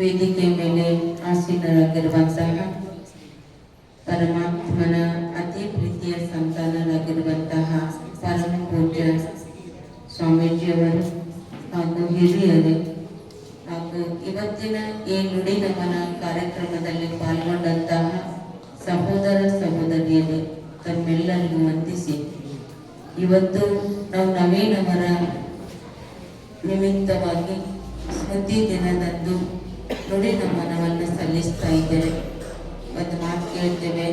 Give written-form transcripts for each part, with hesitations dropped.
ವೇದಿಕೆ ಮೇಲೆ ಆಸೀನರಾಗಿರುವಂತಹ ಪರಮಾತ್ಮನ ಅತಿ ಪ್ರೀತಿಯ ಸಂತಾನರಾಗಿರುವಂತಹ ಪರಮ ಪೂಜ್ಯ ಸ್ವಾಮೀಜಿಯವರು ಹಾಗೂ ಹಿರಿಯರು ಹಾಗೂ ಇವತ್ತಿನ ಈ ನುಡಿ ನಮನ ಕಾರ್ಯಕ್ರಮದಲ್ಲಿ ಪಾಲ್ಗೊಂಡಂತಹ ಸಹೋದರ ಸಹೋದರಿಯರು ತಮ್ಮೆಲ್ಲರಿಗೂ ವಂದಿಸಿ, ಇವತ್ತು ನಾವು ನವೀನವರ ನಿಮಿತ್ತವಾಗಿ ಸ್ಮೃತಿ ದಿನದಂದು ನುಡಿ ನಮನವನ್ನು ಸಲ್ಲಿಸ್ತಾ ಇದ್ದೇವೆ. ಒಂದು ಮಾತು ಕೇಳ್ತೇವೆ,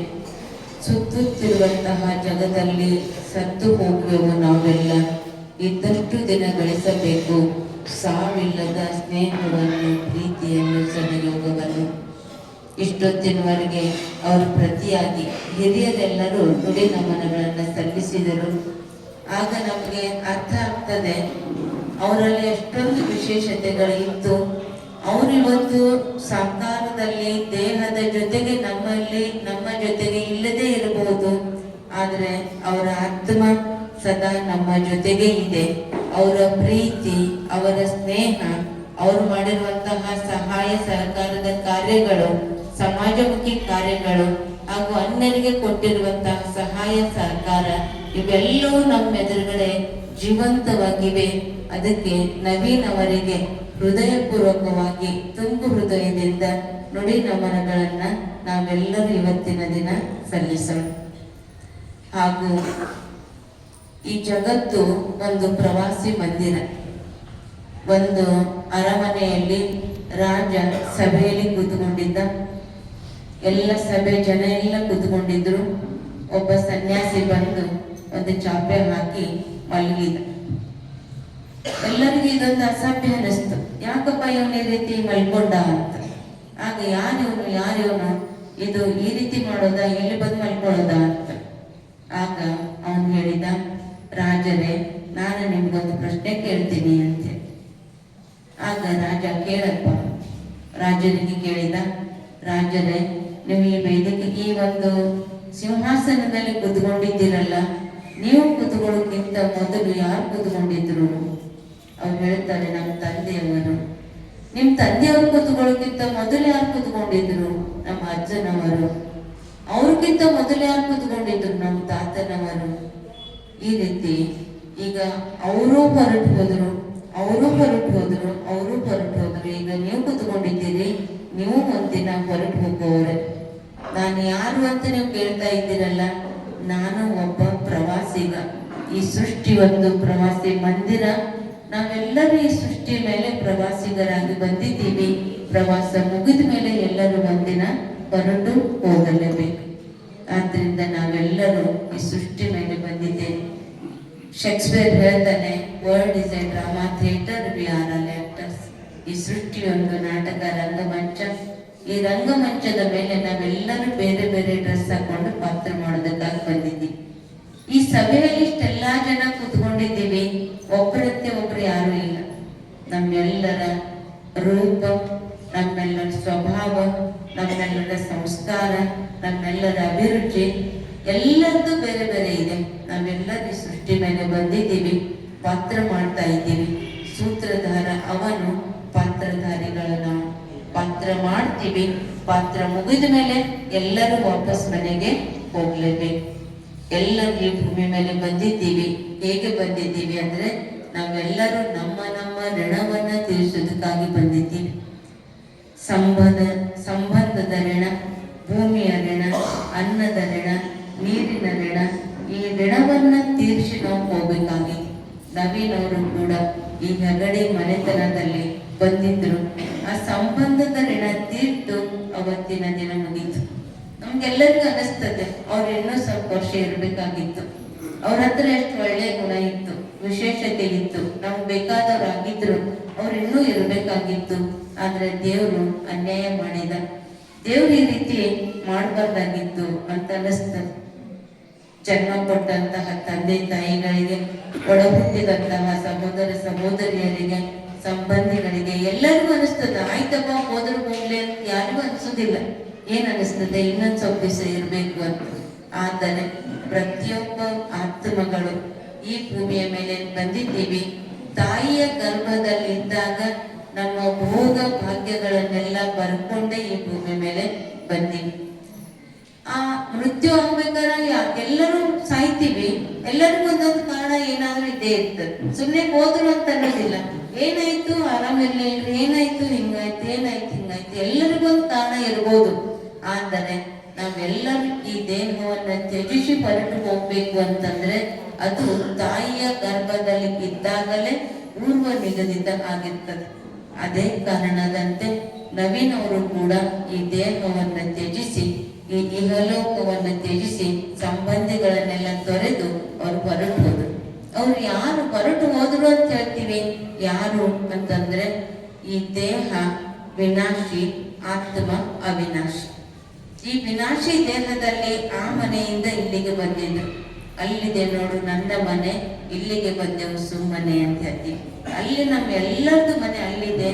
ಸುತ್ತುತ್ತಿರುವಂತಹ ಜಗದಲ್ಲಿ ಸತ್ತು ಹೋಗುವೆವು ನಾವೆಲ್ಲ, ಇದ್ದಷ್ಟು ದಿನ ಗಳಿಸಬೇಕು ಸಾವಿಲ್ಲದ ಸ್ನೇಹವನ್ನು, ಪ್ರೀತಿಯನ್ನು, ಸಹಯೋಗವನ್ನು. ಇಷ್ಟೊತ್ತಿನವರೆಗೆ ಅವರ ಪ್ರತಿಯಾಗಿ ಹಿರಿಯರೆಲ್ಲರೂ ನುಡಿ ನಮನಗಳನ್ನು ಸಲ್ಲಿಸಿದರು. ಆಗ ನಮಗೆ ಅರ್ಥ ಆಗ್ತದೆ ಅವರಲ್ಲಿ ಎಷ್ಟೊಂದು ವಿಶೇಷತೆಗಳಿತ್ತು. ಅವರು ಇವತ್ತು ಸಾಕಾರದಲ್ಲಿ ದೇಹದ ಜೊತೆಗೆ ನಮ್ಮ ಜೊತೆಗೆ ಇಲ್ಲದೆ ಇರಬಹುದು, ಆದರೆ ಅವರ ಆತ್ಮ ಸದಾ ನಮ್ಮ ಜೊತೆಗೆ ಇದೆ. ಅವರ ಪ್ರೀತಿ, ಅವರ ಸ್ನೇಹ, ಅವರು ಮಾಡಿರುವಂತಹ ಸಹಾಯ ಸಹಕಾರದ ಕಾರ್ಯಗಳು, ಸಮಾಜಮುಖಿ ಕಾರ್ಯಗಳು ಹಾಗೂ ಅನ್ಯರಿಗೆ ಕೊಟ್ಟಿರುವಂತಹ ಸಹಾಯ ಸಹಕಾರ ಇವೆಲ್ಲವೂ ನಮ್ಮ ಎದುರುಗಡೆ ಜೀವಂತವಾಗಿವೆ. ಅದಕ್ಕೆ ನವೀನ್ ಅವರಿಗೆ ಹೃದಯಪೂರ್ವಕವಾಗಿ ತುಂಬು ಹೃದಯದಿಂದ ನುಡಿ ನಮನಗಳನ್ನ ನಾವೆಲ್ಲರೂ ಇವತ್ತಿನ ದಿನ ಸಲ್ಲಿಸೋಣ. ಹಾಗೂ ಈ ಜಗತ್ತು ಒಂದು ಪ್ರವಾಸಿ ಮಂದಿರ. ಒಂದು ಅರಮನೆಯಲ್ಲಿ ರಾಜ ಸಭೆಯಲ್ಲಿ ಕೂತ್ಕೊಂಡಿದ್ದ. ಎಲ್ಲ ಸಭೆ ಜನ ಎಲ್ಲ ಕೂತ್ಕೊಂಡಿದ್ರು. ಒಬ್ಬ ಸನ್ಯಾಸಿ ಬಂದು ಒಂದು ಚಾಪೆ ಹಾಕಿ ಮಲಗಿದ. ಎಲ್ಲರಿಗೂ ಇದೊಂದು ಅಸಭ್ಯ ಅನಿಸ್ತು. ಯಾಕಪ್ಪ ಇವನು ಈ ರೀತಿ ಮಲ್ಕೊಂಡ ಅಂತ. ಆಗ ಯಾರಿವನು ಇದು ಈ ರೀತಿ ಮಾಡೋದಾ, ಇಲ್ಲಿ ಬಂದು ಮಲ್ಕೊಳ್ಳೋದಾ ಅಂತ. ಆಗ ಅವನು ಹೇಳಿದ, ರಾಜರೇ, ನಾನು ನಿಮ್ಗೊಂದು ಪ್ರಶ್ನೆ ಕೇಳ್ತೀನಿ ಅಂತ. ಆಗ ರಾಜ, ಕೇಳಪ್ಪ. ರಾಜನಿಗೆ ಕೇಳಿದ, ರಾಜರೇ, ನೀವು ಈ ವೇದಿಕೆ ಈ ಒಂದು ಸಿಂಹಾಸನದಲ್ಲಿ ಕೂತ್ಕೊಂಡಿದ್ದೀರಲ್ಲ, ನೀವು ಕೂತ್ಕೊಳ್ಳೋಕ್ಕಿಂತ ಮೊದಲು ಯಾರು ಕೂತ್ಕೊಂಡಿದ್ರು? ಅವ್ರು ಹೇಳ್ತಾರೆ, ನಮ್ಮ ತಂದೆಯವರು. ನಿಮ್ಮ ತಂದೆಯವರು ಕೂತ್ಕೊಳ್ಳೋಕ್ಕಿಂತ ಮೊದಲು ಯಾರು ಕೂತ್ಕೊಂಡಿದ್ರು? ನಮ್ಮ ಅಜ್ಜನವರು. ಅವ್ರಿಗಿಂತ ಮೊದಲು ಯಾರು ಕೂತ್ಕೊಂಡಿದ್ರು? ನಮ್ಮ ತಾತನವರು. ಈ ರೀತಿ ಈಗ ಅವರು ಹೊರಟು ಹೋದ್ರು. ಈಗ ನೀವು ಕೂತ್ಕೊಂಡಿದ್ದೀರಿ, ನೀವು ಒಂದಿನ ಹೊರಟು ಹೋಗೋರೆ. ನಾನು ಯಾರು ಅಂತ ನೀವು ಕೇಳ್ತಾ ಇದ್ದೀರಲ್ಲ, ನಾನು ಒಬ್ಬ ಪ್ರವಾಸಿಗ. ಈ ಸೃಷ್ಟಿ ಒಂದು ಪ್ರವಾಸಿ ಮಂದಿರ. ನಾವೆಲ್ಲರೂ ಈ ಸೃಷ್ಟಿ ಮೇಲೆ ಪ್ರವಾಸಿಗರಾಗಿ ಬಂದಿದ್ದೀವಿ. ಪ್ರವಾಸ ಮುಗಿದ ಮೇಲೆ ಎಲ್ಲರೂ ಒಂದಿನ ಹೊರಟು ಹೋಗಲೇಬೇಕು. ಆದ್ರಿಂದ ನಾವೆಲ್ಲರೂ ಈ ಸೃಷ್ಟಿ ಮೇಲೆ ಬಂದಿದ್ದೇವೆ. ಶೇಕ್ಸ್ಪಿಯರ್ ಹೇಳ್ತಾನೆ, world is A drama theatre, we are all actors. ಈ ಸೃಷ್ಟಿ ಒಂದು ನಾಟಕ ರಂಗಮಂಚ. ಈ ರಂಗಮಂಚದ ಮೇಲೆ ನಾವೆಲ್ಲರೂ ಬೇರೆ ಬೇರೆ ಡ್ರೆಸ್ ಹಾಕೊಂಡು ಪಾತ್ರ ಮಾಡೋದಕ್ಕಾಗಿ ಬಂದಿದ್ದೀವಿ. ಈ ಸಭೆಯಲ್ಲಿ ಇಷ್ಟೆಲ್ಲಾ ಜನ ಕೂತ್ಕೊಂಡಿದ್ದೀವಿ, ಒಬ್ಬರಂತೆ ಒಬ್ರು ಯಾರು ಇಲ್ಲ. ನಮ್ಮೆಲ್ಲರ ರೂಪ, ನಮ್ಮೆಲ್ಲರ ಸ್ವಭಾವ, ನಮ್ಮೆಲ್ಲರ ಸಂಸ್ಕಾರ, ನಮ್ಮೆಲ್ಲರ ಅಭಿರುಚಿ ಎಲ್ಲರದ್ದು ಬೇರೆ ಬೇರೆ ಇದೆ. ನಾವೆಲ್ಲರೂ ಸೃಷ್ಟಿ ಮೇಲೆ ಬಂದಿದ್ದೀವಿ, ಪಾತ್ರ ಮಾಡ್ತಾ ಇದ್ದೀವಿ. ಸೂತ್ರಧಾರ ಅವನು, ಪಾತ್ರಧಾರಿಗಳು ನಾವು. ಪಾತ್ರ ಮಾಡ್ತೀವಿ. ಪಾತ್ರ ಮುಗಿದ ಮೇಲೆ ಎಲ್ಲರೂ ವಾಪಸ್ ಮನೆಗೆ ಹೋಗ್ಲೇಬೇಕು. ಎಲ್ಲರೂ ಈ ಭೂಮಿ ಮೇಲೆ ಬಂದಿದ್ದೀವಿ. ಹೇಗೆ ಬಂದಿದ್ದೀವಿ ಅಂದ್ರೆ, ನಾವೆಲ್ಲರೂ ನಮ್ಮ ಋಣವನ್ನ ತೀರಿಸೋದಕ್ಕಾಗಿ ಬಂದಿದ್ದೀವಿ. ಸಂಬಂಧದ ಋಣ, ಭೂಮಿಯ ಋಣ, ಅನ್ನದ ಋಣ, ನೀರಿನ ಋಣ, ಈ ಋಣವನ್ನ ತೀರಿಸಿ ನಾವು ಹೋಗ್ಬೇಕಾಗಿ. ನವೀನವರು ಕೂಡ ಈ ಹೆಗಡೆ ಮನೆತನದಲ್ಲಿ ಬಂದಿದ್ರು. ಆ ಸಂಬಂಧದ ಋಣ ತೀರ್ತು ಅವತ್ತಿನ ದಿನ ಮುಗೀತು. ನಮ್ಗೆಲ್ಲರಿಗೂ ಅನಿಸ್ತದೆ, ಅವ್ರು ಇನ್ನೂ ಸ್ವಲ್ಪ ವರ್ಷ ಇರ್ಬೇಕಾಗಿತ್ತು. ಅವ್ರ ಹತ್ರ ಎಷ್ಟು ಒಳ್ಳೆ ಗುಣ ಇತ್ತು, ವಿಶೇಷತೆ ಇತ್ತು, ನಮ್ಗೆ ಬೇಕಾದವರಾಗಿದ್ರು, ಅವ್ರು ಇನ್ನೂ ಇರ್ಬೇಕಾಗಿತ್ತು. ಆದ್ರೆ ದೇವರು ಅನ್ಯಾಯ ಮಾಡಿದ. ದೇವ್ರು ಈ ರೀತಿ ಮಾಡಬಾರ್ದಾಗಿತ್ತು ಅಂತ ಅನಿಸ್ತದೆ. ಜನ್ಮ ಕೊಟ್ಟಂತಹ ತಂದೆ ತಾಯಿಗಳಿಗೆ, ಒಡ ಹುಟ್ಟಿದಂತಹ ಸಹೋದರ ಸಹೋದರಿಯರಿಗೆ, ಸಂಬಂಧಿಗಳಿಗೆ ಎಲ್ಲರಿಗೂ ಅನಿಸ್ತದೆ, ಆಯ್ತಪ್ಪ ಹೋದ್ರು ಹೋಗ್ಲಿ ಅಂತ. ಯಾರಿಗೂ ಅನಿಸೋದಿಲ್ಲ. ಏನ್ ಅನಿಸ್ತದೆ, ಇನ್ನೊಂದು ಸ್ವಲ್ಪ ದಿವಸ ಇರ್ಬೇಕು ಅಂತ. ಆದರೆ ಪ್ರತಿಯೊಬ್ಬ ಆತ್ಮಗಳು ಈ ಭೂಮಿಯ ಮೇಲೆ ಬಂದಿದ್ದೀವಿ. ತಾಯಿಯ ಗರ್ಭದಲ್ಲಿದ್ದಾಗ ನಮ್ಮ ಭೋಗ ಭಾಗ್ಯಗಳನ್ನೆಲ್ಲ ಬರ್ಕೊಂಡೇ ಈ ಭೂಮಿ ಮೇಲೆ ಬಂದೀವಿ. ಆ ಮೃತ್ಯು ಆಗ್ಬೇಕಾದ್ರೆ ಎಲ್ಲರೂ ಸಾಯ್ತೀವಿ, ಎಲ್ಲರಿಗೂ ಒಂದೊಂದು ಕಾರಣ ಏನಾದ್ರೂ ಇದ್ದೇ ಇರ್ತದೆ. ಸುಮ್ಮನೆ ಹೋದ್ರು ಅಂತ ಅನ್ನೋದಿಲ್ಲ. ಏನಾಯ್ತು, ಆರಾಮಿಲ್ಲ, ಏನಾಯ್ತು, ಹಿಂಗಾಯ್ತು, ಏನಾಯ್ತು, ಹಿಂಗಾಯ್ತು, ಎಲ್ಲರಿಗೂ ಒಂದು ಕಾರಣ ಇರ್ಬೋದು. ಆದರೆ ನಾವೆಲ್ಲರೂ ಈ ದೇಹವನ್ನ ತ್ಯಜಿಸಿ ಹೊರಟು ಹೋಗ್ಬೇಕು ಅಂತಂದ್ರೆ ಅದು ತಾಯಿಯ ಗರ್ಭದಲ್ಲಿ ಇದ್ದಾಗಲೇ ಪೂರ್ವ ನಿಗದಿತ ಆಗಿರ್ತದೆ. ಅದೇ ಕಾರಣದಂತೆ ನವೀನ್ ಅವರು ಕೂಡ ಈ ದೇಹವನ್ನ ತ್ಯಜಿಸಿ, ಈ ಇಹಲೋಕವನ್ನು ತ್ಯಜಿಸಿ ಸಂಬಂಧಿಗಳನ್ನೆಲ್ಲ ತೊರೆದು ಅವ್ರು ಹೊರಟು ಹೋದ್ರು. ಅವ್ರು ಯಾರು ಹೊರಟು ಹೋದ್ರು ಅಂತ ಹೇಳ್ತೀವಿ? ಯಾರು ಅಂತಂದ್ರೆ ಈ ದೇಹ ವಿನಾಶಿ, ಆತ್ಮ ಅವಿನಾಶಿ. ಈ ವಿನಾಶಿ ದೇಹದಲ್ಲಿ ಆ ಮನೆಯಿಂದ ಇಲ್ಲಿಗೆ ಬಂದಿದ್ರು. ಅಲ್ಲಿದೆ ನೋಡು ನನ್ನ ಮನೆ, ಇಲ್ಲಿಗೆ ಬಂದೆವು ಸುಮ್ಮನೆ ಅಂತ ಹೇಳ್ತೀವಿ. ಅಲ್ಲಿ ನಮ್ಮೆಲ್ಲರದು ಮನೆ ಅಲ್ಲಿದೆ.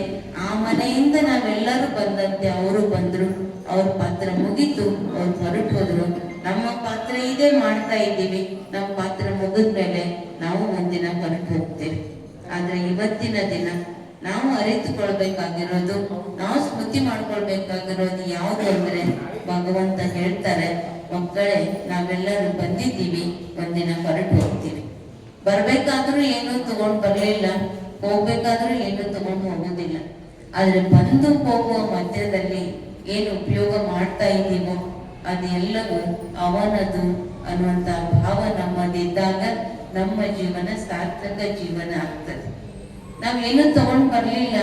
ಆ ಮನೆಯಿಂದ ನಾವೆಲ್ಲರೂ ಬಂದಂತೆ ಅವರು ಬಂದ್ರು. ಅವ್ರ ಪಾತ್ರ ಮುಗೀತು, ಅವ್ರು ಹೊರಟು ಹೋದ್ರು. ನಮ್ಮ ಪಾತ್ರ ಇದೇ ಮಾಡ್ತಾ ಇದ್ದೀವಿ. ನಮ್ಮ ಪಾತ್ರ ಮುಗಿದ್ಮೇಲೆ ನಾವು ಒಂದಿನ ಹೊರಟು ಹೋಗ್ತೇವೆ. ಆದ್ರೆ ಇವತ್ತಿನ ದಿನ ನಾವು ಅರಿತುಕೊಳ್ಬೇಕಾಗಿರೋದು, ನಾವು ಸ್ಮೃತಿ ಮಾಡ್ಕೊಳ್ಬೇಕಾಗಿರೋದು ಯಾವುದು ಅಂದ್ರೆ, ಭಗವಂತ ಹೇಳ್ತಾರೆ, ಮಕ್ಕಳೇ ನಾವೆಲ್ಲರೂ ಬಂದಿದ್ದೀವಿ, ಒಂದಿನ ಹೊರಟು ಹೋಗ್ತೀವಿ. ಬರ್ಬೇಕಾದ್ರೂ ಏನು ತಗೊಂಡು ಬರ್ಲಿಲ್ಲ, ಹೋಗ್ಬೇಕಾದ್ರೂ ಏನು ತಗೊಂಡು ಹೋಗೋದಿಲ್ಲ. ಆದ್ರೆ ಬಂದು ಹೋಗುವ ಮಧ್ಯದಲ್ಲಿ ಏನು ಉಪಯೋಗ ಮಾಡ್ತಾ ಇದ್ದೀವೋ ಅದೆಲ್ಲವೂ ಅವನದು ಅನ್ನುವಂತ ಭಾವ ನಮ್ಮದಿದ್ದಾಗ ನಮ್ಮ ಜೀವನ ಸಾರ್ಥಕ ಜೀವನ ಆಗ್ತದೆ. ನಾವೇನು ತಗೊಂಡು ಬರ್ಲಿಲ್ಲ,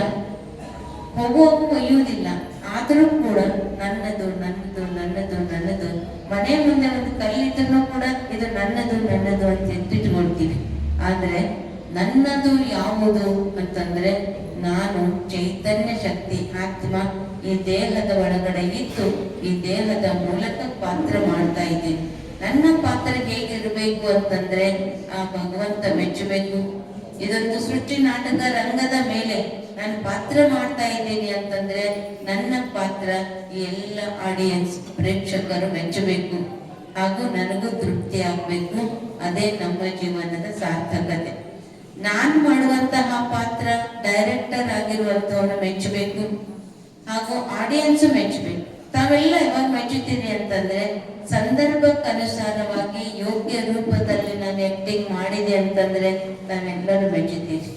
ಹೋಗುವಾಗ ಒಯ್ಯುವುದಿಲ್ಲ, ಆದ್ರೂ ಕೂಡ ನನ್ನದು ನನ್ನದು ನನ್ನದು ನನ್ನದು. ಮನೆ ಮುಂದೆ ಒಂದು ಕಲ್ಲಿದ್ರು ಕೂಡ ಇದು ನನ್ನದು ನನ್ನದು ಅಂತ ಎತ್ತಿಟ್ಕೊಳ್ತೀವಿ. ಆದ್ರೆ ನನ್ನದು ಯಾವುದು ಅಂತಂದ್ರೆ, ನಾನು ಚೈತನ್ಯ ಶಕ್ತಿ ಆತ್ಮ ಈ ದೇಹದ ಒಳಗಡೆ ಇದ್ದು ಈ ದೇಹದ ಮೂಲಕ ಪಾತ್ರ ಮಾಡ್ತಾ ಇದ್ದೀನಿ. ನನ್ನ ಪಾತ್ರ ಹೇಗಿರ್ಬೇಕು ಅಂತಂದ್ರೆ, ಆ ಭಗವಂತ ಮೆಚ್ಚಬೇಕು. ಇದೊಂದು ಸೃಷ್ಟಿ ನಾಟಕ ರಂಗದ ಮೇಲೆ ನಾನು ಪಾತ್ರ ಮಾಡ್ತಾ ಇದ್ದೀನಿ ಅಂತಂದ್ರೆ ನನ್ನ ಪಾತ್ರ ಈ ಎಲ್ಲ ಆಡಿಯನ್ಸ್ ಪ್ರೇಕ್ಷಕರು ಮೆಚ್ಚಬೇಕು, ಹಾಗೂ ನನಗೂ ತೃಪ್ತಿ ಆಗ್ಬೇಕು. ಅದೇ ನಮ್ಮ ಜೀವನದ ಸಾರ್ಥಕತೆ. ನಾನ್ ಮಾಡುವಂತಹ ಪಾತ್ರ ಡೈರೆಕ್ಟರ್ ಆಗಿರುವಂತವನ್ನ ಮೆಚ್ಚಬೇಕು, ಹಾಗೂ ಆಡಿಯನ್ಸ್ ಮೆಚ್ಚಬೇಕು. ತಾವೆಲ್ಲ ಯಾವಾಗ ಮೆಚ್ಚುತ್ತೀರಿ ಅಂತಂದ್ರೆ, ಸಂದರ್ಭಕ್ಕನುಸಾರವಾಗಿ ಯೋಗ್ಯ ರೂಪದಲ್ಲಿ ನಾನು ಆಕ್ಟಿಂಗ್ ಮಾಡಿದೆ ಅಂತಂದ್ರೆ ನಾವೆಲ್ಲರೂ ಮೆಚ್ಚುತ್ತೀವಿ.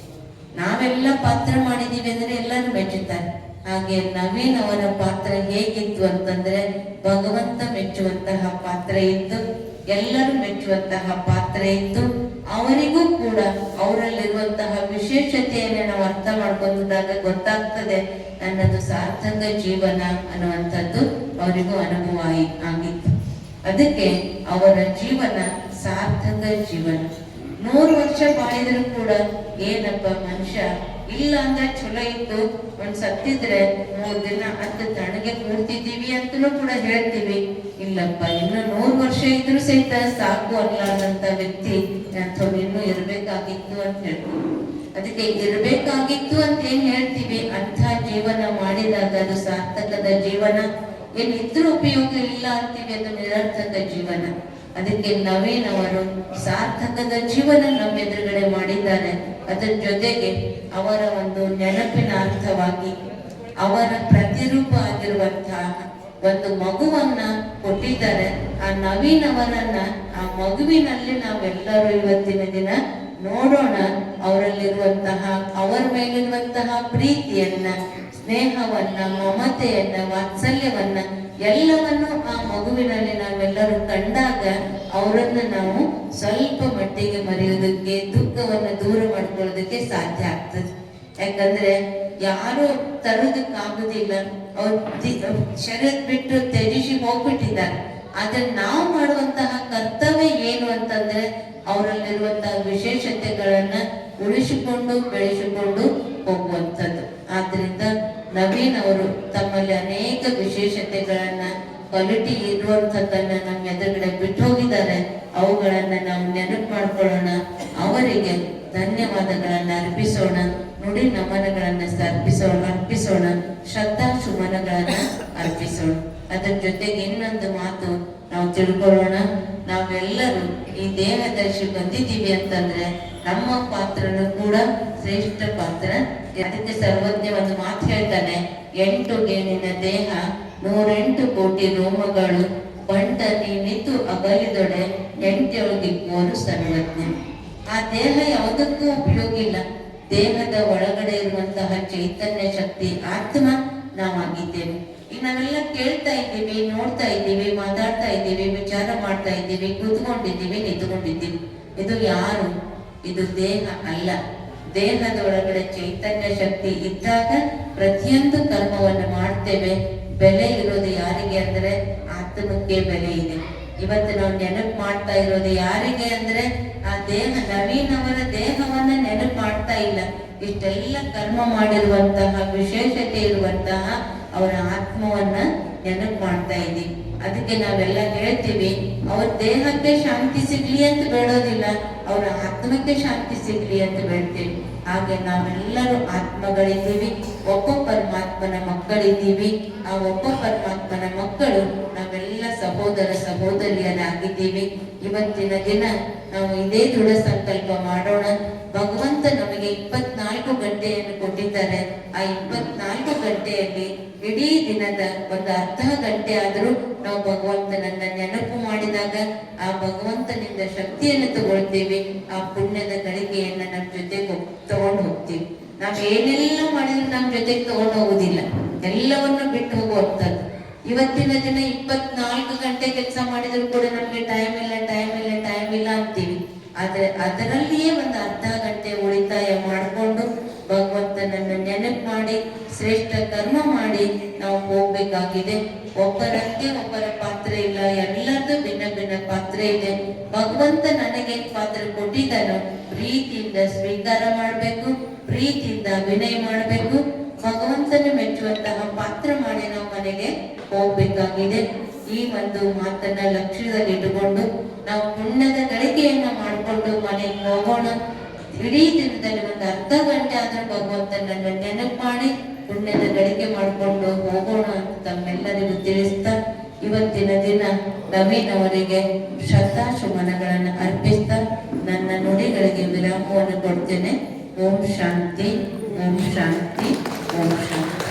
ನಾವೆಲ್ಲ ಪಾತ್ರ ಮಾಡಿದೀವಿ ಅಂದ್ರೆ ಎಲ್ಲರೂ ಮೆಚ್ಚುತ್ತಾರೆ. ಹಾಗೆ ನವೀನ್ ಅವರ ಪಾತ್ರ ಹೇಗಿತ್ತು ಅಂತಂದ್ರೆ, ಭಗವಂತ ಮೆಚ್ಚುವಂತಹ ಪಾತ್ರ ಇತ್ತು, ಎಲ್ಲರೂ ಮೆಚ್ಚುವಂತಹ ಪಾತ್ರ ಇತ್ತು. ಅವರಿಗೂ ಕೂಡ ಅವರಲ್ಲಿರುವಂತಹ ವಿಶೇಷತೆಯನ್ನು ನಾವು ಅರ್ಥ ಮಾಡ್ಕೊಂಡಾಗ ಗೊತ್ತಾಗ್ತದೆ, ನನ್ನದು ಸಾರ್ಥಕ ಜೀವನ ಅನ್ನುವಂಥದ್ದು ಅವರಿಗೂ ಅನುಭವ ಆಗಿತ್ತು. ಅದಕ್ಕೆ ಅವರ ಜೀವನ ಸಾರ್ಥಕ ಜೀವನ. 100 ವರ್ಷ ಬಾಳಿದ್ರು ಕೂಡ ಏನಪ್ಪ ಮನುಷ್ಯ ಇಲ್ಲ ಅಂದ್ರೆ ಚಲೋ ಇತ್ತು, ಒಂದ್ ಸತ್ತಿದ್ರೆ 3 ದಿನ ಅಂತ ತಣ್ಣಗೆ ಕೂಡ್ತಿದ್ದೀವಿ ಅಂತಲೂ ಕೂಡ ಹೇಳ್ತೀವಿ. ಇಲ್ಲಪ್ಪ ಇನ್ನು 100 ವರ್ಷ ಇದ್ರು ಸಹಿತ ಸಾಕು ಅನ್ಲಾರ್ದಂತ ವ್ಯಕ್ತಿ ಅಥವಾ ಇನ್ನೂ ಇರ್ಬೇಕಾಗಿತ್ತು ಅಂತ ಹೇಳ್ತೀವಿ. ಅದಕ್ಕೆ ಇರ್ಬೇಕಾಗಿತ್ತು ಅಂತ ಏನ್ ಹೇಳ್ತೀವಿ, ಅಂಥ ಜೀವನ ಮಾಡಿದಾಗ ಅದು ಸಾರ್ಥಕದ ಜೀವನ. ಏನಿದ್ರೂ ಉಪಯೋಗ ಇಲ್ಲ ಅಂತೀವಿ, ಅದು ನಿರರ್ಥಕ ಜೀವನ. ಅದಕ್ಕೆ ನವೀನ್ ಅವರು ಸಾರ್ಥಕದ ಜೀವನ ನಮ್ಮ ಎದುರುಗಡೆ ಮಾಡಿದ್ದಾರೆ. ಅದರ ಜೊತೆಗೆ ಅವರ ಒಂದು ನೆನಪಿನ ಅರ್ಥವಾಗಿ ಅವರ ಪ್ರತಿರೂಪ ಆಗಿರುವಂತಹ ಒಂದು ಮಗುವನ್ನ ಕೊಟ್ಟಿದ್ದಾರೆ. ಆ ನವೀನ್ ಅವರನ್ನ ಆ ಮಗುವಿನಲ್ಲಿ ನಾವೆಲ್ಲರೂ ಇವತ್ತಿನ ದಿನ ನೋಡೋಣ. ಅವರಲ್ಲಿರುವಂತಹ ಅವರ ಮೇಲಿರುವಂತಹ ಪ್ರೀತಿಯನ್ನ, ಸ್ನೇಹವನ್ನ, ಮಮತೆಯನ್ನ, ವಾತ್ಸಲ್ಯವನ್ನ ಎಲ್ಲವನ್ನು ಆ ಮಗುವಿನಲ್ಲಿ ನಾವೆಲ್ಲರೂ ಕಂಡಾಗ ಅವರನ್ನ ನಾವು ಸ್ವಲ್ಪ ಮಟ್ಟಿಗೆ ಮರೆಯೋದಕ್ಕೆ, ದುಃಖವನ್ನು ದೂರ ಮಾಡ್ಕೊಳ್ಳೋದಕ್ಕೆ ಸಾಧ್ಯ ಆಗ್ತದೆ. ಯಾಕಂದ್ರೆ ಯಾರು ತರೋದಕ್ಕಾಗುದಿಲ್ಲ, ಅವ್ರು ಶರೀರ ಬಿಟ್ಟು ತ್ಯಜಿಸಿ ಹೋಗ್ಬಿಟ್ಟಿದ್ದಾರೆ. ಆದ್ರೆ ನಾವು ಮಾಡುವಂತಹ ಕರ್ತವ್ಯ ಏನು ಅಂತಂದ್ರೆ, ಅವರಲ್ಲಿರುವಂತಹ ವಿಶೇಷತೆಗಳನ್ನ ಉಳಿಸಿಕೊಂಡು ಬೆಳೆಸಿಕೊಂಡು ಹೋಗುವಂಥದ್ದು. ಆದ್ರಿಂದ ನವೀನ್ ಅವರು ತಮ್ಮಲ್ಲಿ ಅನೇಕ ವಿಶೇಷತೆಗಳನ್ನ, ಕ್ವಾಲಿಟಿ ಇರುವಂಥದ್ದನ್ನ ನಮ್ಮ ಎದುರುಗಡೆ ಬಿಟ್ಟು ಹೋಗಿದ್ದಾರೆ. ಅವುಗಳನ್ನ ನಾವು ನೆನಪು ಮಾಡ್ಕೊಳ್ಳೋಣ, ಅವರಿಗೆ ಧನ್ಯವಾದಗಳನ್ನ ಅರ್ಪಿಸೋಣ, ನುಡಿ ನಮನಗಳನ್ನ ಅರ್ಪಿಸೋಣ, ಶ್ರದ್ಧಾ ಸುಮನಗಳನ್ನ ಅರ್ಪಿಸೋಣ. ಅದರ ಜೊತೆಗೆ ಇನ್ನೊಂದು ಮಾತು ನಾವು ತಿಳ್ಕೊಳ್ಳೋಣ. ನಾವೆಲ್ಲರೂ ಈ ದೇಹದರ್ಶಿ ಬಂದಿದ್ದೀವಿ ಅಂತಂದ್ರೆ ನಮ್ಮ ಪಾತ್ರನು ಕೂಡ ಶ್ರೇಷ್ಠ ಪಾತ್ರ. ಅದಕ್ಕೆ ಸರ್ವಜ್ಞ ಒಂದು ಮಾತು ಹೇಳ್ತಾನೆ, 8 ಗೇಣಿನ ದೇಹ 108 ಕೋಟಿ ರೋಮಗಳು ಬಂಟ ನೀನಿತು ಅಗಲಿದೊಡೆ ಎಂಟೊಳಗಿಪ್ಪೋರು ಸರ್ವಜ್ಞ. ಆ ದೇಹ ಯಾವುದಕ್ಕೂ ಉಪಯೋಗ ಇಲ್ಲ. ದೇಹದ ಒಳಗಡೆ ಇರುವಂತಹ ಚೈತನ್ಯ ಶಕ್ತಿ ಆತ್ಮ ನಾವಾಗಿದ್ದೇವೆ. ಈಗ ನಾವೆಲ್ಲ ಕೇಳ್ತಾ ಇದ್ದೀವಿ, ನೋಡ್ತಾ ಇದ್ದೀವಿ, ಮಾತಾಡ್ತಾ ಇದ್ದೀವಿ, ವಿಚಾರ ಮಾಡ್ತಾ ಇದ್ದೀವಿ, ಕೂತ್ಕೊಂಡಿದ್ದೀವಿ, ನಿಂತ್ಕೊಂಡಿದ್ದೀವಿ. ಇದು ಯಾರು? ಇದು ದೇಹ ಅಲ್ಲ. ದೇಹದ ಒಳಗಡೆ ಚೈತನ್ಯ ಶಕ್ತಿ ಇದ್ದಾಗ ಪ್ರತಿಯೊಂದು ಕರ್ಮವನ್ನು ಮಾಡ್ತೇವೆ. ಬೆಲೆ ಇರೋದು ಯಾರಿಗೆ ಅಂದ್ರೆ ಆತ್ಮಕ್ಕೆ ಬೆಲೆ ಇದೆ. ಇವತ್ತು ನಾವು ನೆನಪು ಮಾಡ್ತಾ ಇರೋದು ಯಾರಿಗೆ ಅಂದ್ರೆ ಆ ದೇಹ, ನವೀನ್ ಅವರ ದೇಹವನ್ನ ನೆನಪು ಮಾಡ್ತಾ ಇಲ್ಲ. ಇಷ್ಟೆಲ್ಲ ಕರ್ಮ ಮಾಡಿರುವಂತಹ ವಿಶೇಷತೆ ಇರುವಂತಹ ಅವರ ಆತ್ಮವನ್ನ ನೆನಪು ಮಾಡ್ತಾ ಇದ್ದೀವಿ. ಅದಕ್ಕೆ ನಾವೆಲ್ಲ ಹೇಳ್ತೀವಿ, ಅವ್ರ ದೇಹಕ್ಕೆ ಶಾಂತಿ ಸಿಗ್ಲಿ ಅಂತ ಬೇಡೋದಿಲ್ಲ, ಅವರ ಆತ್ಮಕ್ಕೆ ಶಾಂತಿ ಸಿಗ್ಲಿ ಅಂತ ಬೇಡ್ತೀವಿ. ಹಾಗೆ ನಾವೆಲ್ಲರೂ ಆತ್ಮಗಳಿದ್ದೀವಿ, ಒಬ್ಬ ಪರಮಾತ್ಮನ ಮಕ್ಕಳಿದ್ದೀವಿ. ಆ ಒಬ್ಬ ಪರಮಾತ್ಮನ ಮಕ್ಕಳು ನಾವೆಲ್ಲ ಸಹೋದರ ಸಹೋದರಿಯರಾಗಿದ್ದೀವಿ. ಇವತ್ತಿನ ದಿನ ನಾವು ಇದೇ ದೃಢ ಸಂಕಲ್ಪ ಮಾಡೋಣ. ಭಗವಂತ ನಮಗೆ 24 ಗಂಟೆಯನ್ನು ಕೊಟ್ಟಿದ್ದಾರೆ. ಆ 24 ಗಂಟೆಯಲ್ಲಿ ಇಡೀ ದಿನದ ಒಂದು ಅರ್ಧ ಗಂಟೆ ಆದರೂ ನಾವು ಭಗವಂತನನ್ನ ನೆನಪು ಮಾಡಿದಾಗ ಆ ಭಗವಂತನಿಂದ ಶಕ್ತಿಯನ್ನು ತಗೊಳ್ತೀವಿ. ಆ ಪುಣ್ಯದ ಗಳಿಗೆಯನ್ನ ನಮ್ಮ ಜೊತೆಗೆ ತಗೊಂಡು ಹೋಗ್ತೀವಿ. ನಾವ್ ಏನೆಲ್ಲ ಮಾಡಿದ್ರು ನಮ್ಮ ಜೊತೆಗೆ ತಗೊಂಡು ಹೋಗುದಿಲ್ಲ, ಎಲ್ಲವನ್ನು ಬಿಟ್ಟು ಹೋಗುವಂಥದ್ದು. ಇವತ್ತಿನ ದಿನ 24 ಗಂಟೆ ಕೆಲಸ ಮಾಡಿದ್ರು ಕೂಡ ನಮ್ಗೆ ಟೈಮ್ ಇಲ್ಲ ಅಂತೀವಿ. ಆದ್ರೆ ಅದರಲ್ಲಿಯೇ ಒಂದು ಅರ್ಧ ಗಂಟೆ ಉಳಿತಾಯ ಮಾಡಿಕೊಂಡು ಭಗವಂತನನ್ನು ನೆನಪು ಮಾಡಿ ಶ್ರೇಷ್ಠ ಕರ್ಮ ಮಾಡಿ ನಾವು ಹೋಗ್ಬೇಕಾಗಿದೆ. ಒಬ್ಬರಕ್ಕೆ ಒಬ್ಬರ ಪಾತ್ರ ಇಲ್ಲ, ಎಲ್ಲರದ್ದು ಭಿನ್ನ ಭಿನ್ನ ಪಾತ್ರ ಇದೆ. ಭಗವಂತ ನನಗೆ ಪಾತ್ರ ಕೊಟ್ಟಿದ್ದಾನೋ ಪ್ರೀತಿಯಿಂದ ಸ್ವೀಕಾರ ಮಾಡಬೇಕು, ಪ್ರೀತಿಯಿಂದ ವಿನಯ ಮಾಡಬೇಕು. ಭಗವಂತನ ಮೆಚ್ಚುವಂತಹ ಪಾತ್ರ ಮಾಡಿ ನಾವು ಮನೆಗೆ ಹೋಗ್ಬೇಕಾಗಿದೆ. ಈ ಒಂದು ಮಾತನ್ನ ಲಕ್ಷ್ಯದಲ್ಲಿ ಇಟ್ಟುಕೊಂಡು ನಾವು ಪುಣ್ಯದ ಗಳಿಕೆಯನ್ನ ಮಾಡಿಕೊಂಡು ಮನೆಗೆ ಹೋಗೋಣ. ಇಡೀ ದಿನದಲ್ಲಿ ಒಂದು ಅರ್ಧ ಗಂಟೆ ಆದ್ರೂ ಭಗವಂತನನ್ನು ನೆನಪು ಮಾಡಿ ಪುಣ್ಯದ ಗಳಿಕೆ ಮಾಡಿಕೊಂಡು ಹೋಗೋಣ ಅಂತ ತಮ್ಮೆಲ್ಲರಿಗೂ ತಿಳಿಸ್ತಾ ಇವತ್ತಿನ ದಿನ ನವೀನ್ ಅವರಿಗೆ ಶ್ರದ್ಧಾ ಸುಮನಗಳನ್ನು ಅರ್ಪಿಸ್ತಾ ನನ್ನ ನುಡಿಗಳಿಗೆ ವಿರಾಮವನ್ನು ಕೊಡ್ತೇನೆ. ಓಂ ಶಾಂತಿ, ಓಂ ಶಾಂತಿ, ಓಂ ಶಾಂತಿ.